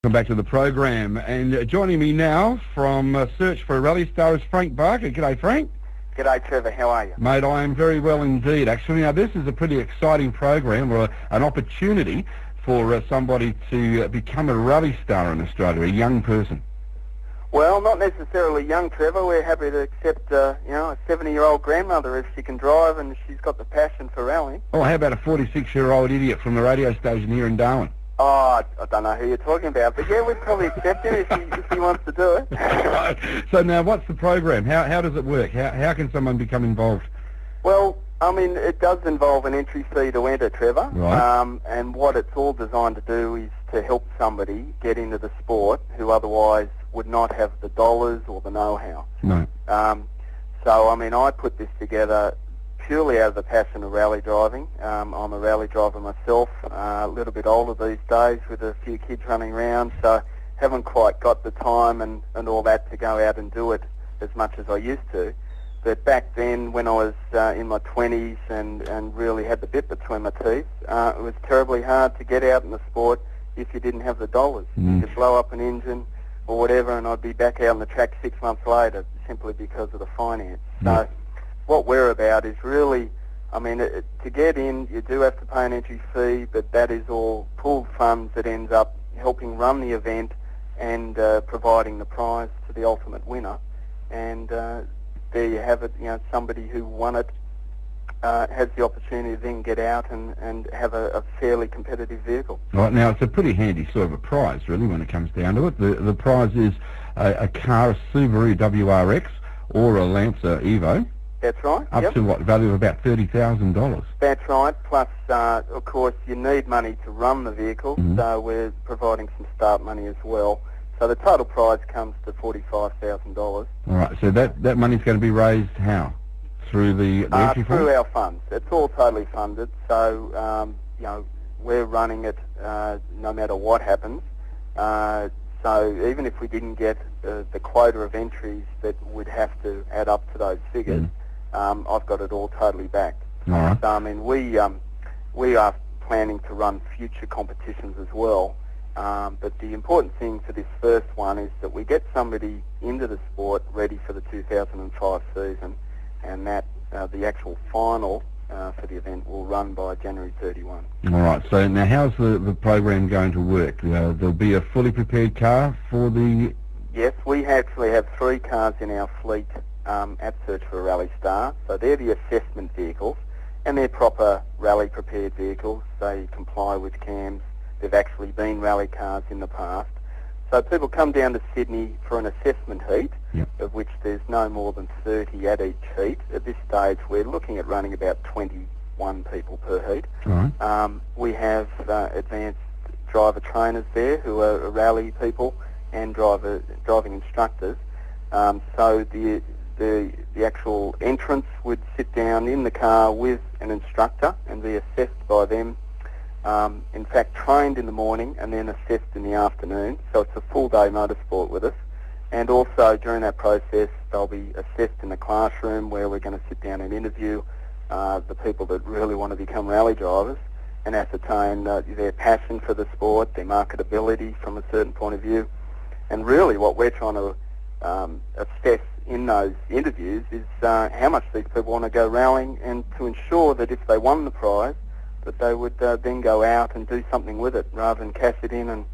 Welcome back to the program, and joining me now from Search for a Rally Star is Frank Barker. G'day, Frank. G'day, Trevor. How are you? Mate, I am very well indeed. Actually, now this is a pretty exciting program, or an opportunity for somebody to become a rally star in Australia, a young person. Well, not necessarily young, Trevor. We're happy to accept, a 70-year-old grandmother if she can drive and she's got the passion for rallying. Oh, how about a 46-year-old idiot from the radio station here in Darwin? Oh, I don't know who you're talking about, but yeah, we'd probably accept him if he wants to do it. Right. So now, what's the program? How does it work? How can someone become involved? Well, I mean, it does involve an entry fee to enter, Trevor. Right. And what it's all designed to do is to help somebody get into the sport who otherwise would not have the dollars or the know-how. No. So, I mean, I put this together purely out of the passion of rally driving. I'm a rally driver myself, a little bit older these days with a few kids running around, so haven't quite got the time and all that to go out and do it as much as I used to. But back then, when I was in my 20s and really had the bit between my teeth, it was terribly hard to get out in the sport if you didn't have the dollars. You could blow up an engine or whatever, and I'd be back out on the track 6 months later simply because of the finance. So what we're about is really, I mean, to get in, you do have to pay an entry fee, but that is all pooled funds that ends up helping run the event and providing the prize to the ultimate winner. And there you have it, somebody who won it has the opportunity to then get out and have a fairly competitive vehicle. Right, now it's a pretty handy sort of a prize, really, when it comes down to it. The prize is a car, a Subaru WRX or a Lancer Evo. That's right. Up to what, value of about $30,000? That's right, plus, of course, you need money to run the vehicle, so we're providing some start money as well. So the total prize comes to $45,000. All right, so that money's going to be raised how? Through the entry through our funds. It's all totally funded, so, we're running it no matter what happens. So even if we didn't get the quota of entries that would have to add up to those figures, I've got it all totally backed. All right. So, I mean, we are planning to run future competitions as well. But the important thing for this first one is that we get somebody into the sport ready for the 2005 season, and that the actual final for the event will run by January 31. All right, so now how's the program going to work? There'll be a fully prepared car for the... Yes, we actually have 3 cars in our fleet at Search for a Rally Star. So they're the assessment vehicles, and they're proper rally prepared vehicles. They comply with CAMS. They've actually been rally cars in the past. So people come down to Sydney for an assessment heat, of which there's no more than 30 at each heat. At this stage, we're looking at running about 21 people per heat. Right. We have advanced driver trainers there who are rally people and driving instructors. So the actual entrants would sit down in the car with an instructor and be assessed by them. In fact, trained in the morning and then assessed in the afternoon. So it's a full-day motorsport with us. And also during that process, they'll be assessed in the classroom where we're going to sit down and interview the people that really want to become rally drivers and ascertain their passion for the sport, their marketability from a certain point of view. And really what we're trying to assess in those interviews is how much these people want to go rallying, and to ensure that if they won the prize, that they would then go out and do something with it rather than cash it in and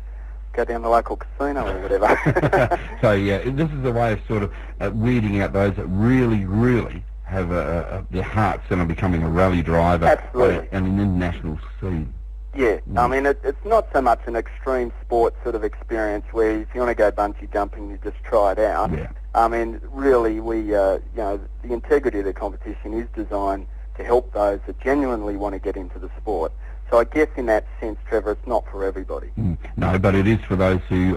go down the local casino or whatever. So yeah, this is a way of sort of weeding out those that really, really have their heart set on becoming a rally driver. Absolutely. And an international scene. Yeah, I mean, it's not so much an extreme sport sort of experience where if you want to go bungee jumping, you just try it out. Yeah. I mean, really, the integrity of the competition is designed to help those that genuinely want to get into the sport. So I guess in that sense, Trevor, it's not for everybody. No, but it is for those who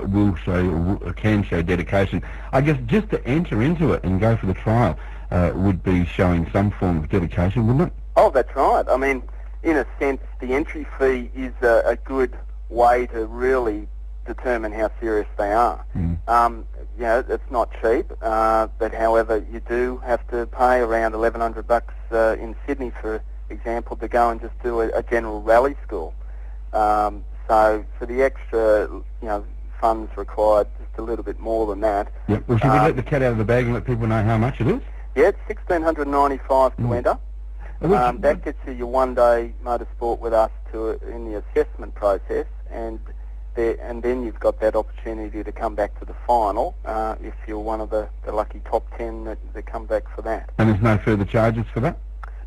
can show dedication. I guess just to enter into it and go for the trial would be showing some form of dedication, wouldn't it? Oh, that's right. I mean, in a sense, the entry fee is a good way to really determine how serious they are. It's not cheap, but however, you do have to pay around $1,100 in Sydney, for example, to go and just do a general rally school. So for the extra, funds required just a little bit more than that. Yep. Well, should we let the cat out of the bag and let people know how much it is? Yeah, it's $1,695 to enter. That gets you your one-day motorsport with us in the assessment process, and then you've got that opportunity to come back to the final if you're one of the lucky top 10 that come back for that. And there's no further charges for that?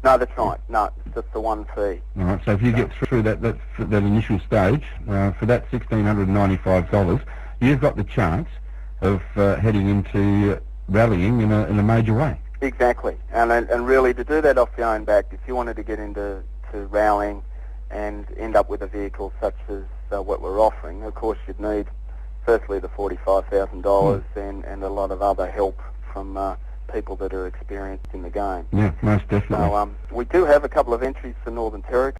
No, that's right. No, it's just the one fee. All right, so if you get through that initial stage, for that $1,695, you've got the chance of heading into rallying in a major way. Exactly, and really to do that off your own back, if you wanted to get into rallying and end up with a vehicle such as what we're offering, of course you'd need firstly the $45,000 and a lot of other help from people that are experienced in the game. Yeah, most definitely. So we do have a couple of entries for Northern Territory.